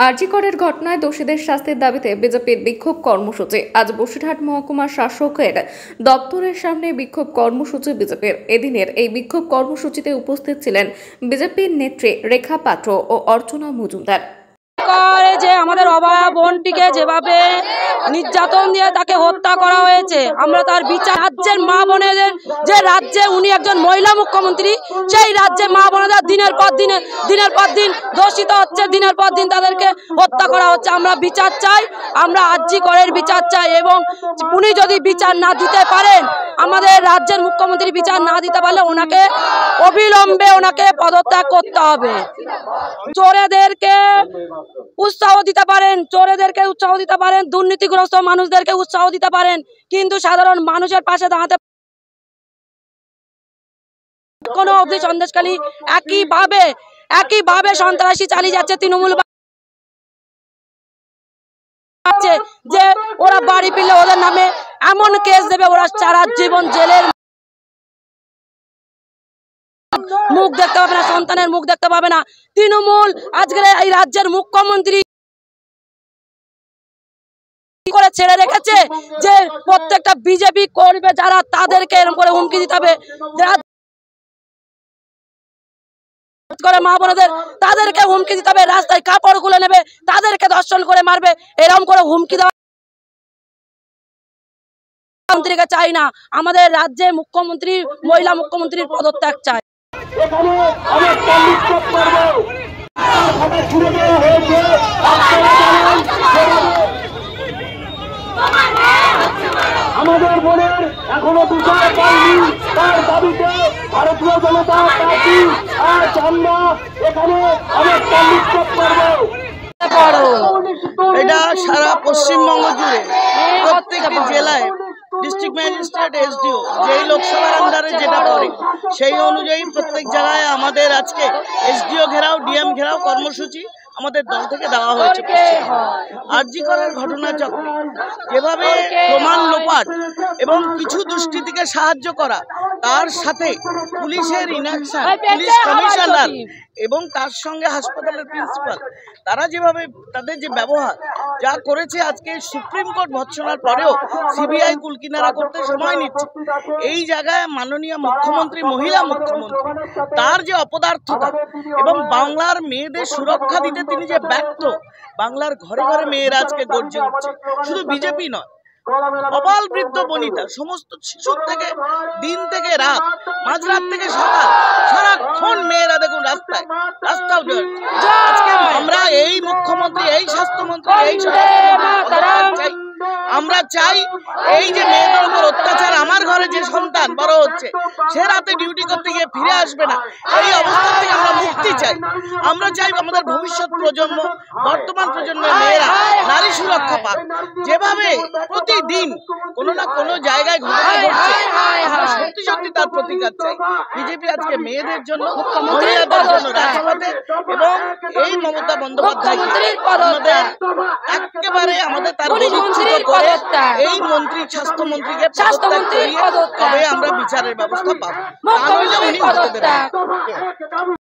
আরজি করের ঘটনায় দোষীদের শাস্তির দাবিতে বিজেপির বিক্ষোভ কর্মসূচি। আজ বসিরহাট মহকুমা শাসকের দপ্তরের সামনে বিক্ষোভ কর্মসূচি বিজেপির। এদিনের এই বিক্ষোভ কর্মসূচিতে উপস্থিত ছিলেন বিজেপির নেত্রী রেখা পাত্র ও অর্চনা মজুমদার। যে আমাদের অবয়া বোনটিকে যেভাবে নির্যাতন দিয়ে তাকে হত্যা করা হয়েছে, আমরা তার বিচার। রাজ্যের মা বোনেদের, যে রাজ্যে উনি একজন মহিলা মুখ্যমন্ত্রী, সেই রাজ্যে মা বোনেদের দিনের পর দিন দোষিত হচ্ছে, দিনের পর দিন তাদেরকে হত্যা করা হচ্ছে। আমরা বিচার চাই, আমরা আরজি করের বিচার চাই, এবং উনি যদি বিচার না দিতে পারেন, আমাদের রাজ্যের মুখ্যমন্ত্রী বিচার না দিতে পারলে ওনাকে অবিলম্বে পদত্যাগ করতে হবে। চোরেদেরকে উৎসাহ দিতে পারেন, দুর্নীতিগ্রস্ত মানুষদেরকে উৎসাহ দিতে পারেন, কিন্তু সাধারণ মানুষের পাশে দাঁড়াতে কোনো অবধি সন্দেশখালী একইভাবে সন্ত্রাসী চালিয়ে যাচ্ছে। তৃণমূল যে ওরা বাড়ি ফিরলে ওদের নামে এমন কেস দেবে, ওরা সারা জীবন জেলের মুখ দেখতে পাবে না, সন্তানের মুখ দেখতে পাবে না। তৃণমূল আজকের এই রাজ্যের মুখ্যমন্ত্রী করে ছেড়ে রেখেছে যে প্রত্যেকটা বিজেপি করবে যারা, তাদেরকে এরকম করে হুমকি দিতে হবে। মা বোনেদের তাদেরকে হুমকি দিতে হবে, রাস্তায় কাপড় খুলে নেবে, তাদেরকে ধর্ষণ করে মারবে, এরকম করে হুমকি দেওয়া মন্ত্রীকে চাই না। আমাদের রাজ্যে মুখ্যমন্ত্রী, মহিলা মুখ্যমন্ত্রীর পদত্যাগ চাই। আমাদের বোনের এখনো বিচার পায়নি, তার দাবিতে ভারতীয় জনতা পার্টি আজ আমরা এখানে অনেকটা বিক্ষোভ করব। এটা সারা পশ্চিমবঙ্গ জুড়ে প্রত্যেকটি জেলায় ডিস্ট্রিক্ট ম্যাজিস্ট্রেট, এসডিও যেই লোকসভার আন্ডারে যেটা পড়ে সেই অনুযায়ী প্রত্যেক জায়গায় আমাদের আজকে এসডিও ঘেরাও, ডিএম ঘেরাও কর্মসূচি আমাদের দল থেকে দেওয়া হয়েছে। আরজি করার ঘটনা চক্রে যেভাবে প্রমাণ লোপাট এবং কিছু দুষ্কৃতীকে সাহায্য করা, তার সাথে পুলিশের ইনঅ্যাকশন, পুলিশ কমিশনার এবং তার সঙ্গে হাসপাতালের প্রিন্সিপাল, তারা যেভাবে তাদের যে ব্যবহার যা করেছে, আজকে সুপ্রিম কোর্ট ভৎসনার পরেও সিবিআই কুলকিনারা করতে সময় নিচ্ছে। এই জায়গায় মাননীয় মুখ্যমন্ত্রী, মহিলা মুখ্যমন্ত্রী, তার যে অপদার্থতা এবং বাংলার মেয়েদের সুরক্ষা দিতে তিনি যে ব্যর্থ, বাংলার ঘরে ঘরে মেয়েরা আজকে গর্জে উঠছে। শুধু বিজেপি নয়, অবাল বৃদ্ধ বনিতা, সমস্ত শিশুর থেকে দিন থেকে রাত, মাঝরাত থেকে সকাল, সারাক্ষণ মেয়েরা দেখুন রাস্তাও আজকে আমরা এই মুখ্যমন্ত্রী, এই স্বাস্থ্যমন্ত্রী, এই চাই, আমরা চাই এই যে মেয়েদের উপর অত্যাচার, আমার ঘরে যে সন্তান বড় হচ্ছে সে রাতে ডিউটি করতে গিয়ে ফিরে আসবে না, এই অবস্থা থেকে আমরা মুক্তি চাই। আমরা চাই আমাদের ভবিষ্যৎ প্রজন্ম, বর্তমান প্রজন্মের মেয়েরা নারী সুরক্ষা পাক। যেভাবে প্রতিদিন কোনো না কোনো জায়গায় ঘটনা ঘটছে, আমরা সত্যি সত্যি তার প্রতিকার চাই। বিজেপি আজকে মেয়েদের জন্য, মহিলাদের জন্য রাজপথে, এবং এই মমতা বন্দ্যোপাধ্যায় আমাদের একেবারে আমাদের তার করে এই মন্ত্রী, স্বাস্থ্যমন্ত্রীকে পদত্যাগ করিয়ে তবে আমরা বিচারের ব্যবস্থা পাবো।